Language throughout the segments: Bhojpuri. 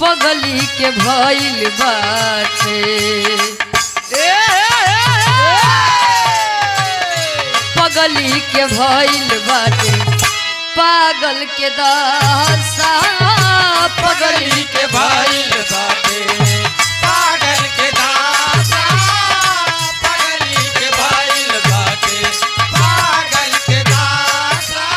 पगली के भइल बाटे पगली के भइल बाटे पागल के दशा पगली के भइल बाटे पागल के दशा पगली के भइल बाटे पागल के दशा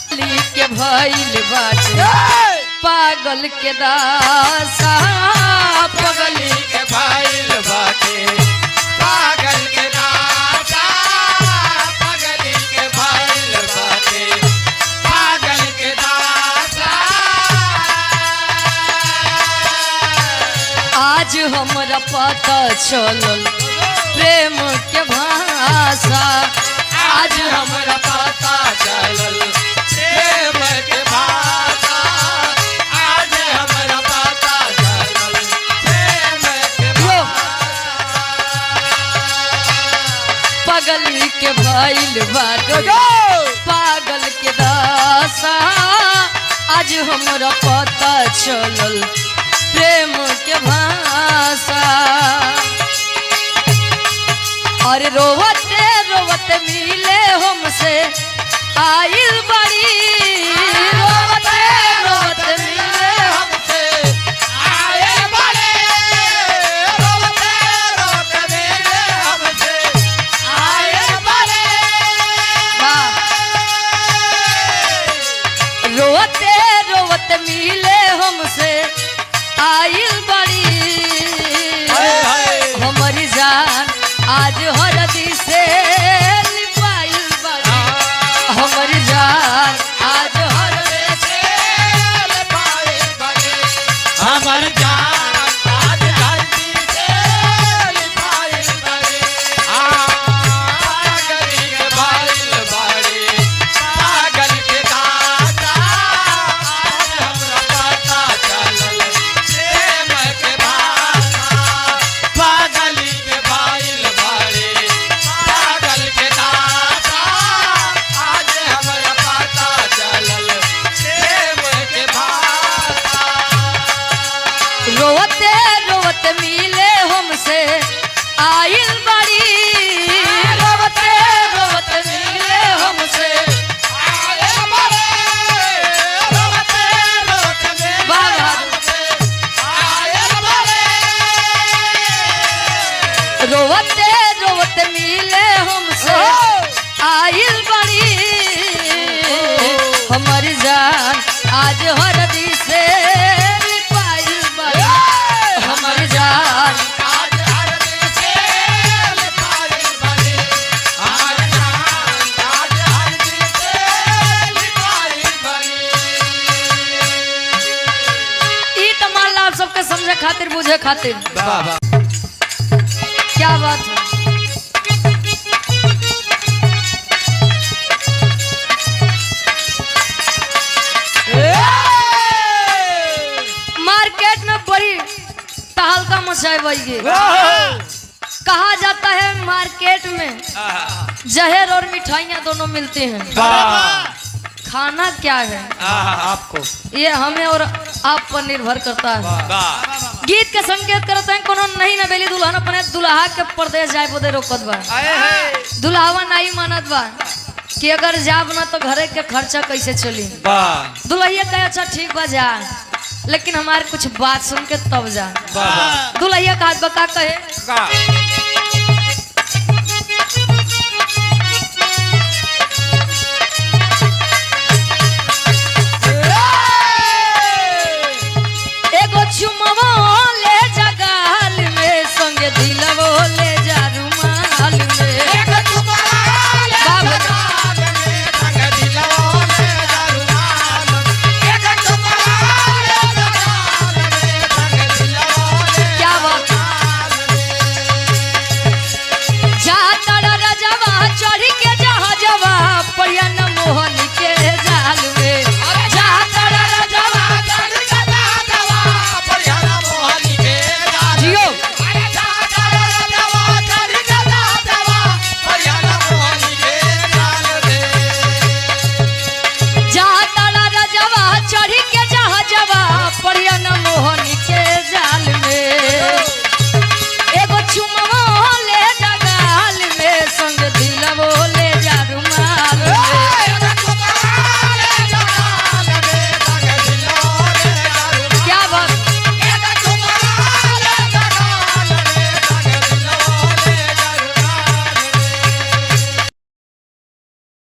भइल बाटे पागल के दशा पगली के भइल बाटे पागल के दशा पगली के भइल बाटे पागल के दशा आज हमरा पता चलल प्रेम के भाषा आज हमरा पता चलल प्रेम के भाषा आज हमरा पता चलल प्रेम के भाषा पगली के भइल बाटे पागल के दशा आज हमरा पता चलल प्रेम के भाषा और रोवते रोवते मिले हमसे आइल बड़ी रोवते रोवते मिले हमसे आए बड़े रोते रोते मिले हमसे आए बड़े रोवते रोवते मिले हमसे आइल बड़ी हमारी जान आज हरदी से लिपाइल बड़ी हमारी जान आज हरदी से लिपाइल बड़ी हमर जान आज धरती से लिपाइल बड़ी पागल के भइल बड़ी पागल के दाता आज हमरा पता चलल प्रेम के भाषा पागली के भइल बड़ी पागल के दाता आज हमरा पता चलल प्रेम के भाषा रोवते रोवते मिले हमसे आइल बड़ी रोवते रोवते मिले हमसे आए बड़े रोते रोते मिले हमसे आए बड़े रोवते रोवते मिले हमसे आइल बड़ी हमारी जान आज हरदी से लिपाइल बड़ी हमारी जान आज हरदी से लिपाइल बड़ी हमर जान आज हरदी से लिपाइल बड़ी ई तो मान ला आप सबके समझे खातिर बुझे खातिर बाबा क्या बात है मार्केट में बड़ी तहलका मचाए हुई कहा जाता है मार्केट में जहर और मिठाइयाँ दोनों मिलते हैं खाना क्या है आपको ये हमें और आप पर निर्भर करता है गीत के संकेत करते हैं कोनो नहीं न बेली दुल्हन अपने दुल्हा के परदेश जाए बोदे रोकत बा दुल्हावा नहीं मानत बा कि अगर जाब ना तो घरे के खर्चा कैसे चली दुल्हिया कहे अच्छा ठीक बा जा लेकिन हमारे कुछ बात सुन के तब जा दुल्हिया का बका कहे